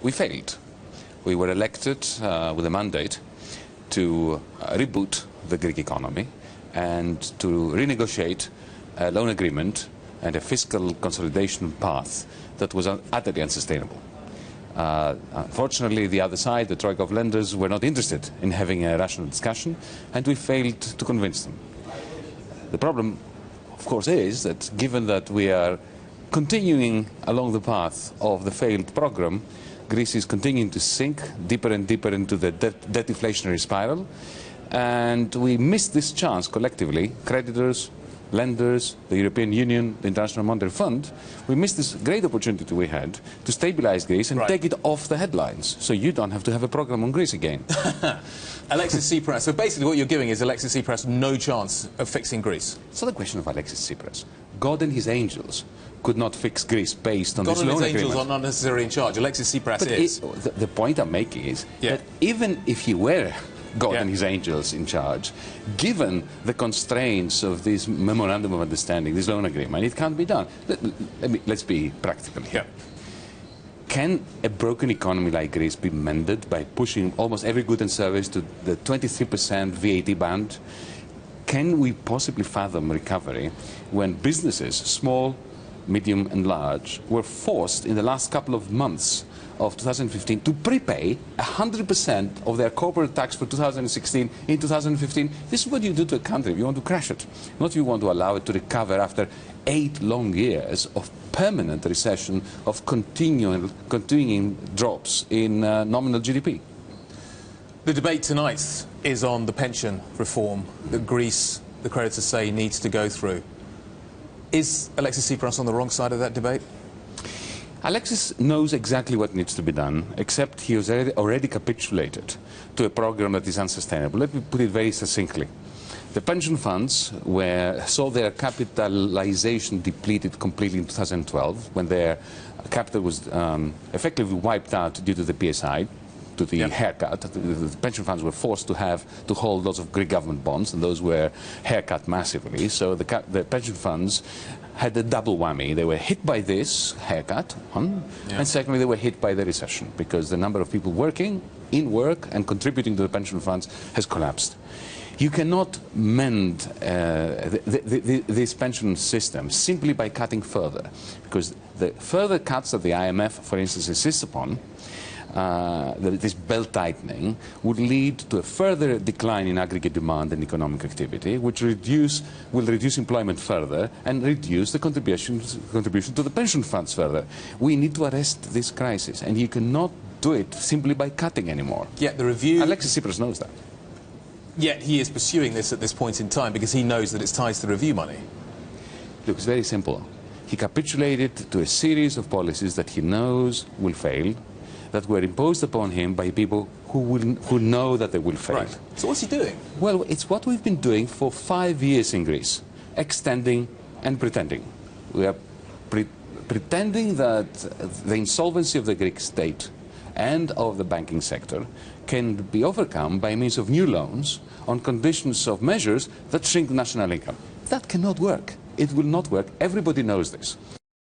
we failed. We were elected with a mandate to reboot the Greek economy and to renegotiate a loan agreement and a fiscal consolidation path that was utterly unsustainable. Unfortunately, the other side, the troika of lenders, were not interested in having a rational discussion, and we failed to convince them. The problem, of course, is that given that we are continuing along the path of the failed program, Greece is continuing to sink deeper and deeper into the debt deflationary spiral, and we missed this chance collectively, creditors, lenders, the European Union, the International Monetary Fund. We missed this great opportunity we had to stabilize Greece and take it off the headlines, so you don't have to have a program on Greece again. Alexis Tsipras. So basically what you're giving is Alexis Tsipras no chance of fixing Greece. It's not a question of Alexis Tsipras. God and his angels could not fix Greece based on this loan agreement. God and his angels are not necessarily in charge. Alexis Tsipras is. The point I'm making is that even if he were God and his angels in charge, given the constraints of this memorandum of understanding, this loan agreement, it can't be done. Let's be practical here. Can a broken economy like Greece be mended by pushing almost every good and service to the 23% VAT band? Can we possibly fathom recovery when businesses, small, medium and large, were forced in the last couple of months of 2015 to prepay 100% of their corporate tax for 2016 in 2015? This is what you do to a country if you want to crash it. Not if you want to allow it to recover after 8 long years of permanent recession, of continuing drops in nominal GDP. The debate tonight is on the pension reform that Greece, the creditors say, needs to go through. Is Alexis Tsipras on the wrong side of that debate? Alexis knows exactly what needs to be done, except he has already capitulated to a program that is unsustainable. Let me put it very succinctly. The pension funds saw their capitalization depleted completely in 2012, when their capital was effectively wiped out due to the PSI, to the haircut. The pension funds were forced to hold lots of Greek government bonds, and those were haircut massively. So the pension funds had a double whammy. They were hit by this haircut, and secondly, they were hit by the recession, because the number of people working, in work, and contributing to the pension funds has collapsed. You cannot mend this pension system simply by cutting further, because the further cuts that the IMF, for instance, insists upon, this belt tightening, would lead to a further decline in aggregate demand and economic activity, which will reduce employment further and reduce the contribution to the pension funds further. We need to arrest this crisis, and you cannot do it simply by cutting anymore. Yet the review... Alexis Tsipras knows that. Yet he is pursuing this at this point in time because he knows that it's tied to the review money. Look, it's very simple. He capitulated to a series of policies that he knows will fail, that were imposed upon him by people who know that they will fail. Right. So what's he doing? Well, it's what we've been doing for 5 years in Greece, extending and pretending. We are pretending that the insolvency of the Greek state and of the banking sector can be overcome by means of new loans on conditions of measures that shrink national income. That cannot work. It will not work. Everybody knows this.